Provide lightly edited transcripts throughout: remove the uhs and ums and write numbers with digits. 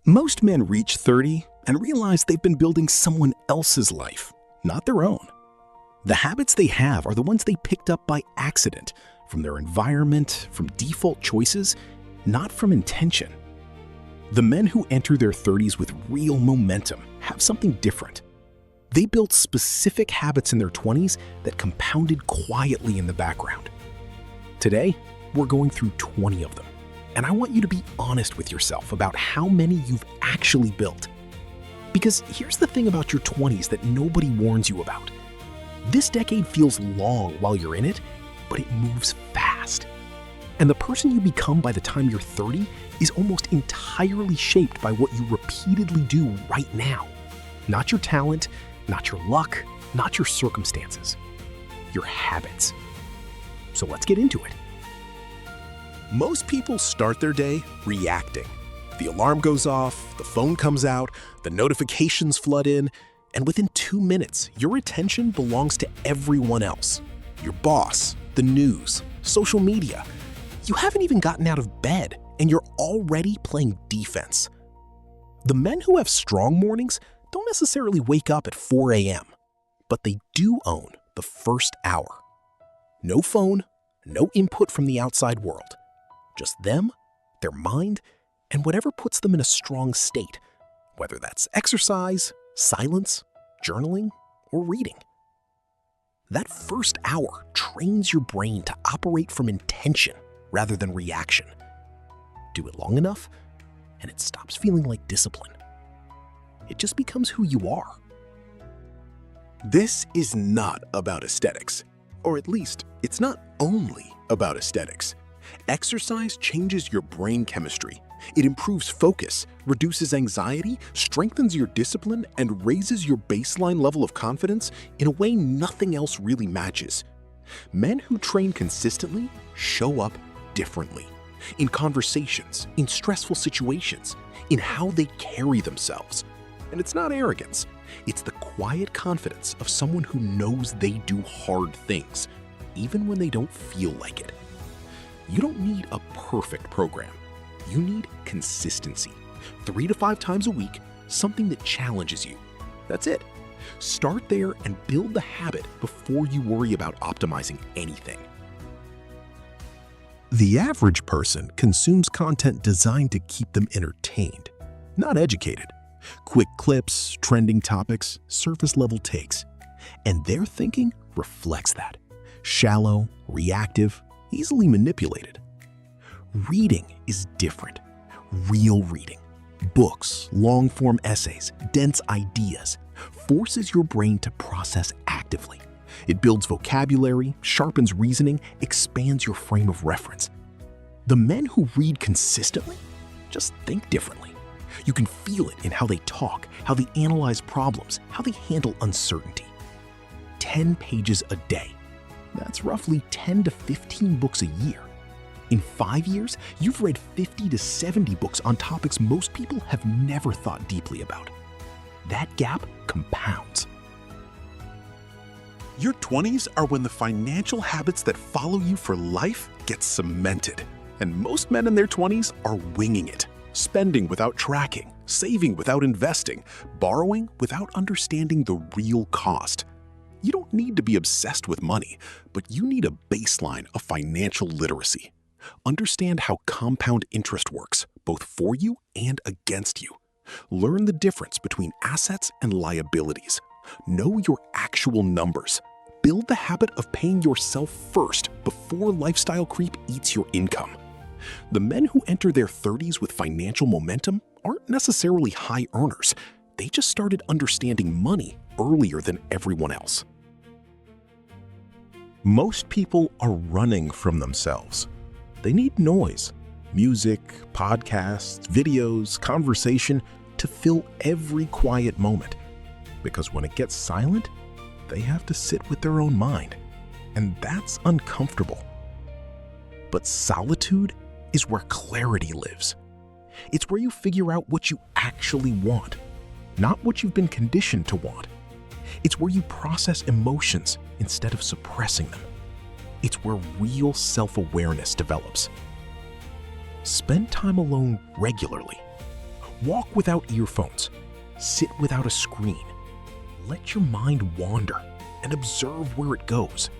Most men reach 30 and realize they've been building someone else's life, not their own. The habits they have are the ones they picked up by accident, from their environment, from default choices, not from intention. The men who enter their 30s with real momentum have something different. They built specific habits in their 20s that compounded quietly in the background. Today, we're going through 20 of them, and I want you to be honest with yourself about how many you've actually built. Because here's the thing about your 20s that nobody warns you about. This decade feels long while you're in it, but it moves fast. And the person you become by the time you're 30 is almost entirely shaped by what you repeatedly do right now. Not your talent, not your luck, not your circumstances, your habits. So let's get into it. Most people start their day reacting. The alarm goes off, the phone comes out, the notifications flood in, and within 2 minutes, your attention belongs to everyone else. Your boss, the news, social media. You haven't even gotten out of bed, and you're already playing defense. The men who have strong mornings don't necessarily wake up at 4 a.m., but they do own the first hour. No phone, no input from the outside world. Just them, their mind, and whatever puts them in a strong state, whether that's exercise, silence, journaling, or reading. That first hour trains your brain to operate from intention rather than reaction. Do it long enough, and it stops feeling like discipline. It just becomes who you are. This is not about aesthetics, or at least it's not only about aesthetics. Exercise changes your brain chemistry. It improves focus, reduces anxiety, strengthens your discipline, and raises your baseline level of confidence in a way nothing else really matches. Men who train consistently show up differently. In conversations, in stressful situations, in how they carry themselves. And it's not arrogance. It's the quiet confidence of someone who knows they do hard things, even when they don't feel like it. You don't need a perfect program. You need consistency. 3 to 5 times a week, something that challenges you. That's it. Start there and build the habit before you worry about optimizing anything. The average person consumes content designed to keep them entertained, not educated. Quick clips, trending topics, surface-level takes. And their thinking reflects that. Shallow, reactive, easily manipulated. Reading is different. Real reading. Books, long-form essays, dense ideas forces your brain to process actively. It builds vocabulary, sharpens reasoning, expands your frame of reference. The men who read consistently just think differently. You can feel it in how they talk, how they analyze problems, how they handle uncertainty. 10 pages a day. That's roughly 10 to 15 books a year. In 5 years, you've read 50 to 70 books on topics most people have never thought deeply about. That gap compounds. Your 20s are when the financial habits that follow you for life get cemented. And most men in their 20s are winging it, spending without tracking, saving without investing, borrowing without understanding the real cost. You don't need to be obsessed with money, but you need a baseline of financial literacy. Understand how compound interest works, both for you and against you. Learn the difference between assets and liabilities. Know your actual numbers. Build the habit of paying yourself first before lifestyle creep eats your income. The men who enter their 30s with financial momentum aren't necessarily high earners. They just started understanding money earlier than everyone else. Most people are running from themselves. They need noise, music, podcasts, videos, conversation to fill every quiet moment. Because when it gets silent, they have to sit with their own mind. And that's uncomfortable. But solitude is where clarity lives. It's where you figure out what you actually want, not what you've been conditioned to want. It's where you process emotions instead of suppressing them. It's where real self-awareness develops. Spend time alone regularly. Walk without earphones. Sit without a screen. Let your mind wander and observe where it goes.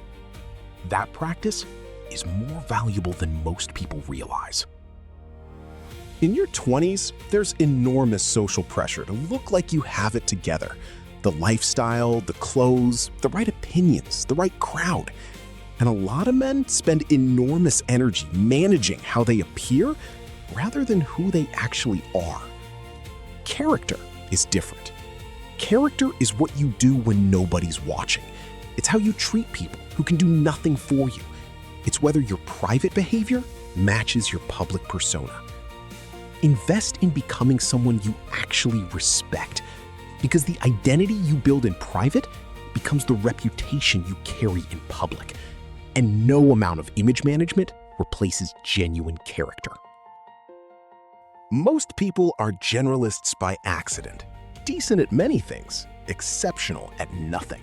That practice is more valuable than most people realize. In your 20s, there's enormous social pressure to look like you have it together. The lifestyle, the clothes, the right opinions, the right crowd. And a lot of men spend enormous energy managing how they appear rather than who they actually are. Character is different. Character is what you do when nobody's watching. It's how you treat people who can do nothing for you. It's whether your private behavior matches your public persona. Invest in becoming someone you actually respect, because the identity you build in private becomes the reputation you carry in public, and no amount of image management replaces genuine character. Most people are generalists by accident, decent at many things, exceptional at nothing.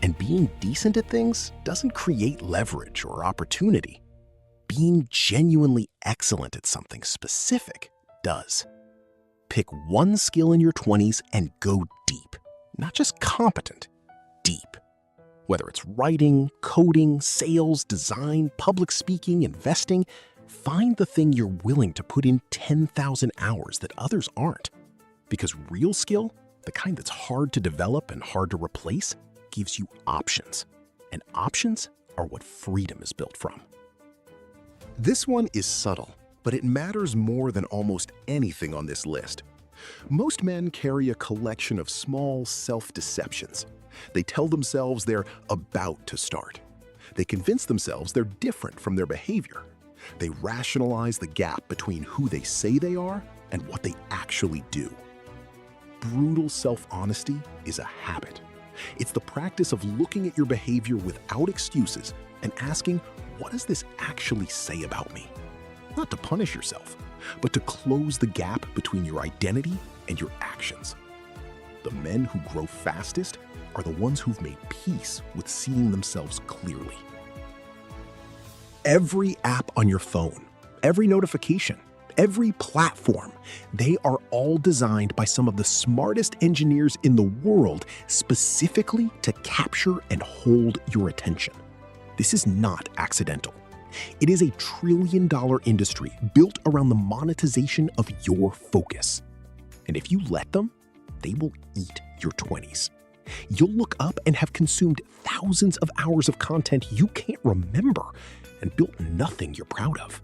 And being decent at things doesn't create leverage or opportunity. Being genuinely excellent at something specific does. Pick one skill in your 20s and go deep, not just competent, deep. Whether it's writing, coding, sales, design, public speaking, investing, find the thing you're willing to put in 10,000 hours that others aren't. Because real skill, the kind that's hard to develop and hard to replace, gives you options. And options are what freedom is built from. This one is subtle, but it matters more than almost anything on this list. Most men carry a collection of small self-deceptions. They tell themselves they're about to start. They convince themselves they're different from their behavior. They rationalize the gap between who they say they are and what they actually do. Brutal self-honesty is a habit. It's the practice of looking at your behavior without excuses and asking, what does this actually say about me? Not to punish yourself, but to close the gap between your identity and your actions. The men who grow fastest are the ones who've made peace with seeing themselves clearly. Every app on your phone, every notification, every platform, they are all designed by some of the smartest engineers in the world specifically to capture and hold your attention. This is not accidental. It is a trillion-dollar industry built around the monetization of your focus. And if you let them, they will eat your 20s. You'll look up and have consumed thousands of hours of content you can't remember and built nothing you're proud of.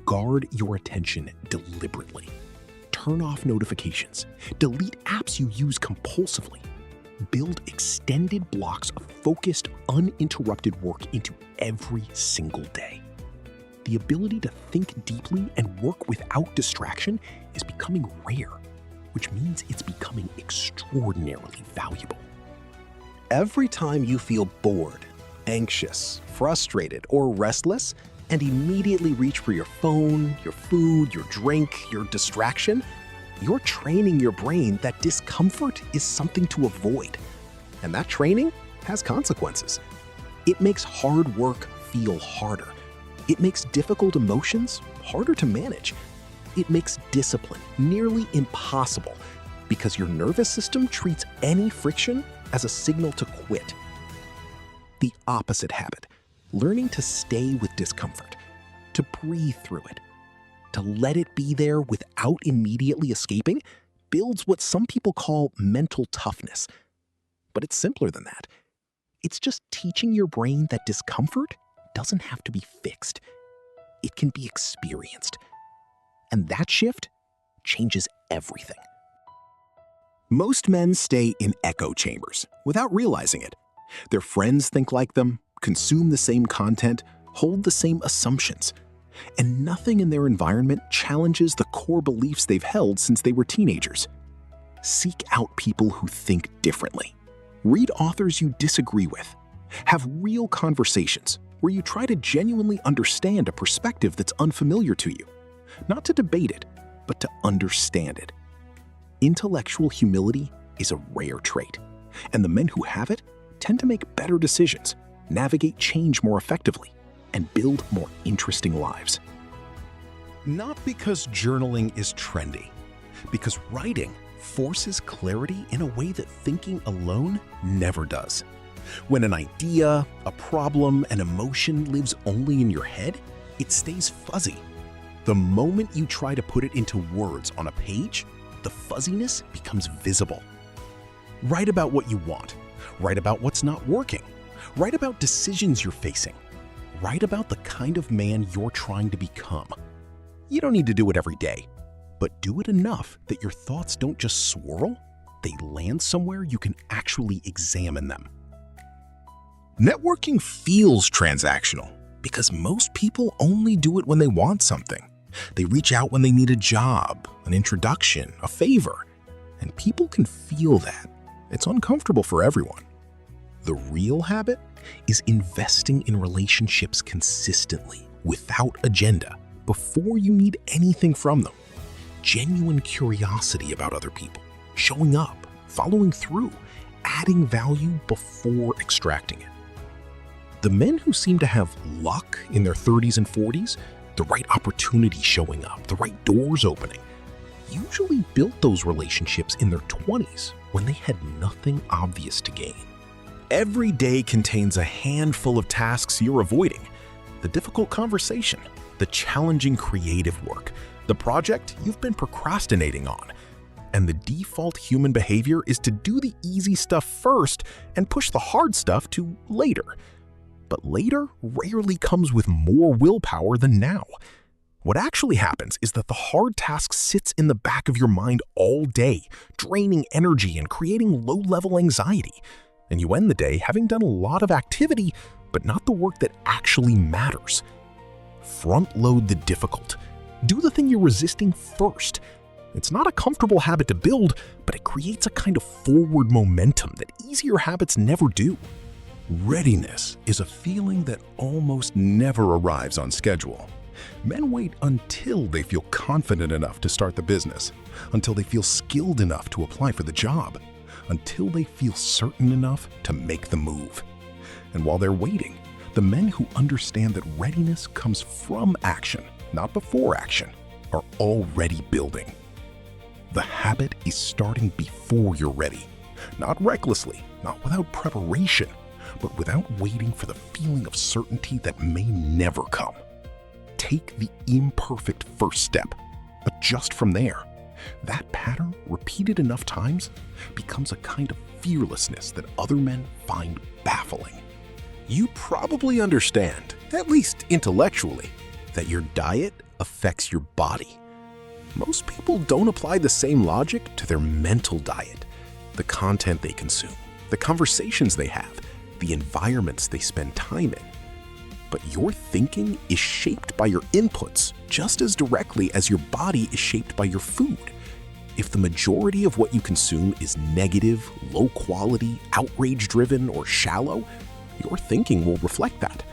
Guard your attention deliberately. Turn off notifications. Delete apps you use compulsively. Build extended blocks of focused, uninterrupted work into every single day. The ability to think deeply and work without distraction is becoming rare, which means it's becoming extraordinarily valuable. Every time you feel bored, anxious, frustrated, or restless, and immediately reach for your phone, your food, your drink, your distraction, you're training your brain that discomfort is something to avoid. And that training has consequences. It makes hard work feel harder. It makes difficult emotions harder to manage. It makes discipline nearly impossible because your nervous system treats any friction as a signal to quit. The opposite habit, learning to stay with discomfort, to breathe through it, to let it be there without immediately escaping, builds what some people call mental toughness. But it's simpler than that. It's just teaching your brain that discomfort doesn't have to be fixed. It can be experienced. And that shift changes everything. Most men stay in echo chambers without realizing it. Their friends think like them, consume the same content, hold the same assumptions. And nothing in their environment challenges the core beliefs they've held since they were teenagers. Seek out people who think differently. Read authors you disagree with. Have real conversations where you try to genuinely understand a perspective that's unfamiliar to you. Not to debate it, but to understand it. Intellectual humility is a rare trait, and the men who have it tend to make better decisions, navigate change more effectively, and build more interesting lives. Not because journaling is trendy. Because writing forces clarity in a way that thinking alone never does. When an idea, a problem, an emotion lives only in your head, it stays fuzzy. The moment you try to put it into words on a page, the fuzziness becomes visible. Write about what you want. Write about what's not working. Write about decisions you're facing. Write about the kind of man you're trying to become. You don't need to do it every day, but do it enough that your thoughts don't just swirl, they land somewhere you can actually examine them. Networking feels transactional because most people only do it when they want something. They reach out when they need a job, an introduction, a favor, and people can feel that. It's uncomfortable for everyone. The real habit is investing in relationships consistently, without agenda, before you need anything from them. Genuine curiosity about other people, showing up, following through, adding value before extracting it. The men who seem to have luck in their 30s and 40s, the right opportunity showing up, the right doors opening, usually built those relationships in their 20s when they had nothing obvious to gain. Every day contains a handful of tasks you're avoiding. The difficult conversation, the challenging creative work, the project you've been procrastinating on. And the default human behavior is to do the easy stuff first and push the hard stuff to later. But later rarely comes with more willpower than now. What actually happens is that the hard task sits in the back of your mind all day, draining energy and creating low-level anxiety. And you end the day having done a lot of activity, but not the work that actually matters. Front-load the difficult. Do the thing you're resisting first. It's not a comfortable habit to build, but it creates a kind of forward momentum that easier habits never do. Readiness is a feeling that almost never arrives on schedule. Men wait until they feel confident enough to start the business, until they feel skilled enough to apply for the job, until they feel certain enough to make the move. And while they're waiting, the men who understand that readiness comes from action, not before action, are already building. The habit is starting before you're ready, not recklessly, not without preparation, but without waiting for the feeling of certainty that may never come. Take the imperfect first step. Adjust from there. That pattern, repeated enough times, becomes a kind of fearlessness that other men find baffling. You probably understand, at least intellectually, that your diet affects your body. Most people don't apply the same logic to their mental diet, the content they consume, the conversations they have, the environments they spend time in. But your thinking is shaped by your inputs just as directly as your body is shaped by your food. If the majority of what you consume is negative, low quality, outrage-driven, or shallow, your thinking will reflect that.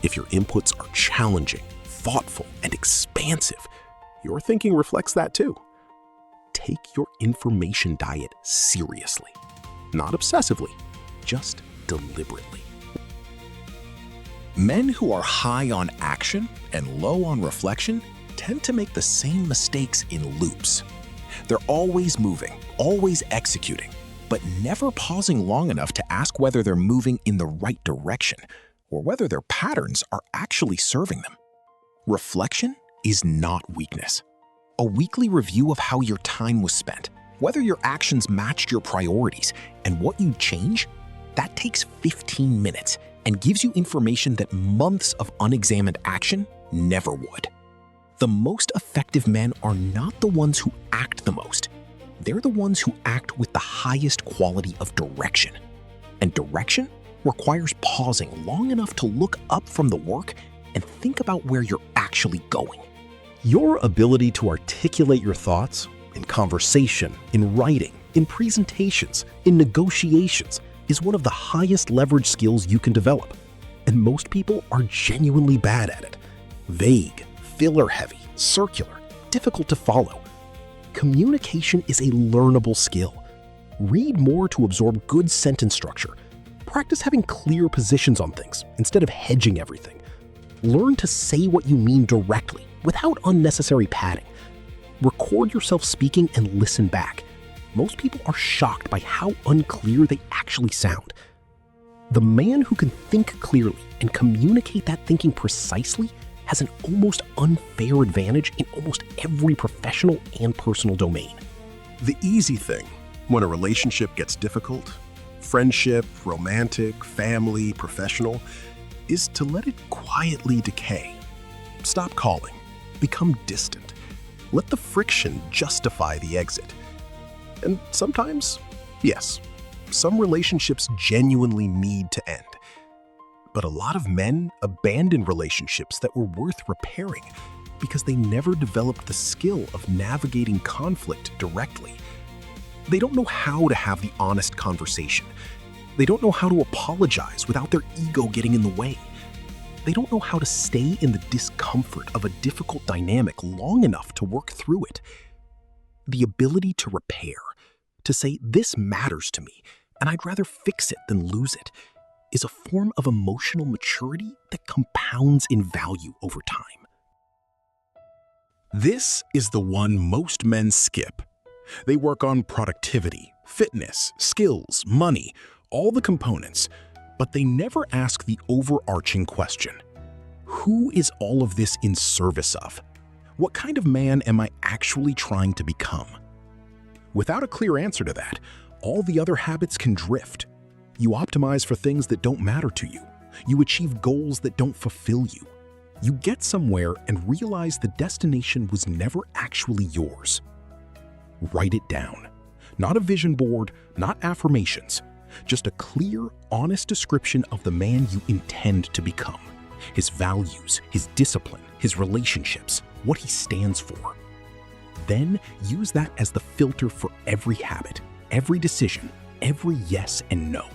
If your inputs are challenging, thoughtful, and expansive, your thinking reflects that too. Take your information diet seriously. Not obsessively, just deliberately. Men who are high on action and low on reflection tend to make the same mistakes in loops. They're always moving, always executing, but never pausing long enough to ask whether they're moving in the right direction or whether their patterns are actually serving them. Reflection is not weakness. A weekly review of how your time was spent, whether your actions matched your priorities, and what you'd change, that takes 15 minutes and gives you information that months of unexamined action never would. The most effective men are not the ones who act the most. They're the ones who act with the highest quality of direction. And direction requires pausing long enough to look up from the work and think about where you're actually going. Your ability to articulate your thoughts in conversation, in writing, in presentations, in negotiations is one of the highest leverage skills you can develop. And most people are genuinely bad at it. Vague, filler-heavy, circular, difficult to follow. Communication is a learnable skill. Read more to absorb good sentence structure. Practice having clear positions on things instead of hedging everything. Learn to say what you mean directly without unnecessary padding. Record yourself speaking and listen back. Most people are shocked by how unclear they actually sound. The man who can think clearly and communicate that thinking precisely has an almost unfair advantage in almost every professional and personal domain. The easy thing when a relationship gets difficult, friendship, romantic, family, professional, is to let it quietly decay. Stop calling. Become distant. Let the friction justify the exit. And sometimes, yes, some relationships genuinely need to end. But a lot of men abandon relationships that were worth repairing because they never developed the skill of navigating conflict directly. They don't know how to have the honest conversation. They don't know how to apologize without their ego getting in the way. They don't know how to stay in the discomfort of a difficult dynamic long enough to work through it. The ability to repair, to say, "This matters to me, and I'd rather fix it than lose it," is a form of emotional maturity that compounds in value over time. This is the one most men skip. They work on productivity, fitness, skills, money, all the components, but they never ask the overarching question: who is all of this in service of? What kind of man am I actually trying to become? Without a clear answer to that, all the other habits can drift. You optimize for things that don't matter to you. You achieve goals that don't fulfill you. You get somewhere and realize the destination was never actually yours. Write it down. Not a vision board, not affirmations. Just a clear, honest description of the man you intend to become. His values, his discipline, his relationships, what he stands for. Then use that as the filter for every habit, every decision, every yes and no.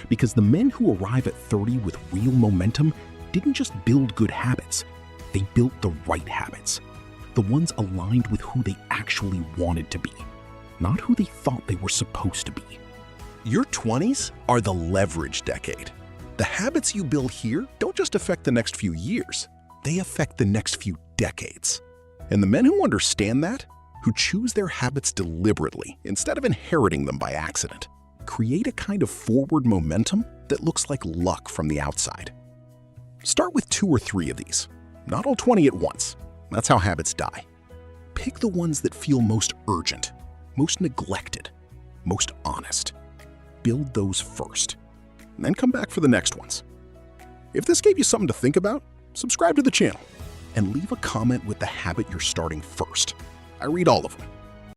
Because the men who arrive at 30 with real momentum didn't just build good habits, they built the right habits. The ones aligned with who they actually wanted to be, not who they thought they were supposed to be. Your 20s are the leverage decade. The habits you build here don't just affect the next few years, they affect the next few decades. And the men who understand that, who choose their habits deliberately instead of inheriting them by accident, create a kind of forward momentum that looks like luck from the outside. Start with 2 or 3 of these, not all 20 at once. That's how habits die. Pick the ones that feel most urgent, most neglected, most honest. Build those first, and then come back for the next ones. If this gave you something to think about, subscribe to the channel and leave a comment with the habit you're starting first. I read all of them.